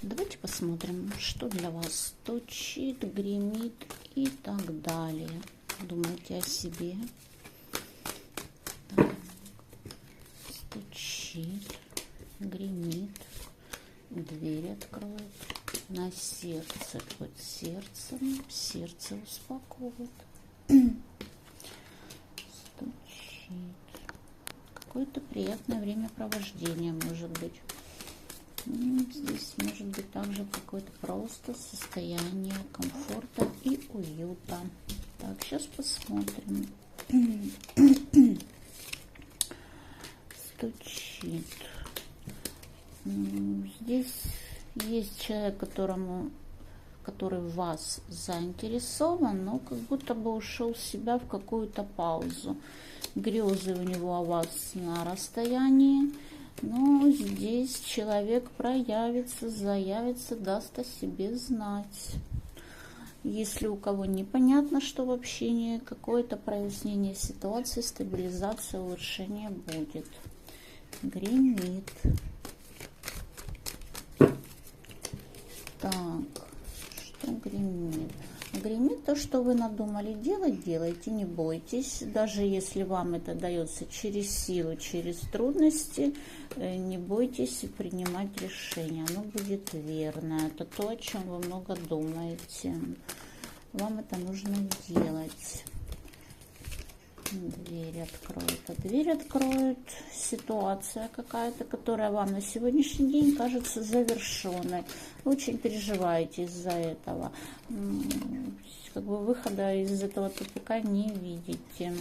Давайте посмотрим, что для вас стучит, гремит и так далее. Думайте о себе. Так. Стучит, гремит, дверь откроет, на сердце, под сердцем, сердце успокоит. Стучит. Какое-то приятное времяпровождение может быть. Здесь может быть также какое-то просто состояние комфорта и уюта. Так, сейчас посмотрим. Стучит. Здесь есть человек, который в вас заинтересован, но как будто бы ушел в себя в какую-то паузу. Грезы у него о вас на расстоянии. Но здесь человек проявится, заявится, даст о себе знать. Если у кого непонятно, что в общении, какое-то прояснение ситуации, стабилизация, улучшение будет. Гремит. Так, что гремит? Гремит то, что вы надумали делать, делайте, не бойтесь. Даже если вам это дается через силу, через трудности, не бойтесь принимать решение. Оно будет верно. Это то, о чем вы много думаете. Вам это нужно делать. Дверь откроет. А дверь откроет ситуация какая-то, которая вам на сегодняшний день кажется завершенной. Вы очень переживаете из-за этого. Как бы выхода из этого тупика не видите.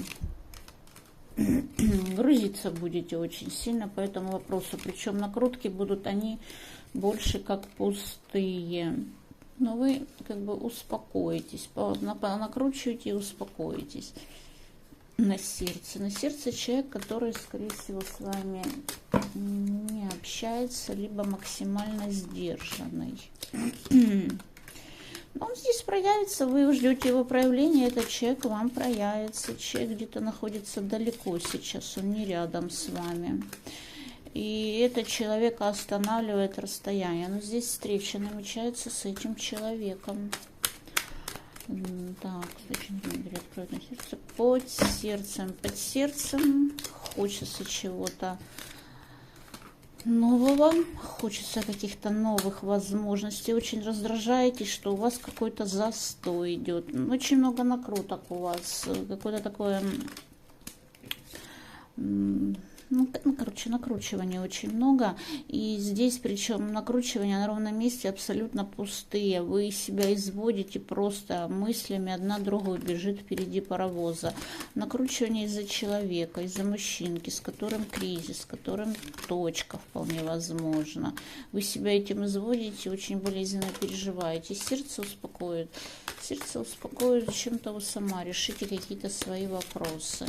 Грузиться будете очень сильно по этому вопросу. Причем накрутки будут они больше как пустые. Но вы как бы успокоитесь. Накручиваете и успокоитесь. На сердце человек, который, скорее всего, с вами не общается, либо максимально сдержанный. Но он здесь проявится, вы ждете его проявления, этот человек вам проявится. Человек где-то находится далеко сейчас, он не рядом с вами. И этот человек останавливает расстояние. Но здесь встреча намечается с этим человеком. Так, дверь откроет на сердце. Под сердцем хочется чего-то нового, хочется каких-то новых возможностей. Очень раздражаетесь, что у вас какой-то застой идет. Очень много накруток у вас, какое-то такое, короче, накручивания очень много. И здесь, причем, накручивания на ровном месте абсолютно пустые. Вы себя изводите просто мыслями, одна другой бежит впереди паровоза. Накручивание из-за человека, из-за мужчинки, с которым кризис, с которым точка вполне возможно. Вы себя этим изводите, очень болезненно переживаете. Сердце успокоит. Сердце успокоит, зачем-то вы сама решите какие-то свои вопросы.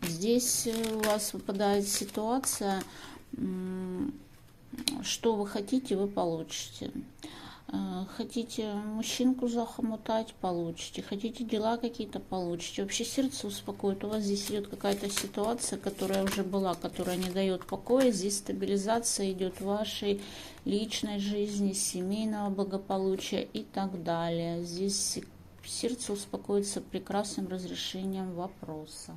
Здесь у вас выпадает ситуация, что вы хотите, вы получите. Хотите мужчинку захомутать, получите. Хотите дела какие-то, получите. Вообще сердце успокоит. У вас здесь идет какая-то ситуация, которая уже была, которая не дает покоя. Здесь стабилизация идет в вашей личной жизни, семейного благополучия и так далее. Здесь сердце успокоится прекрасным разрешением вопроса.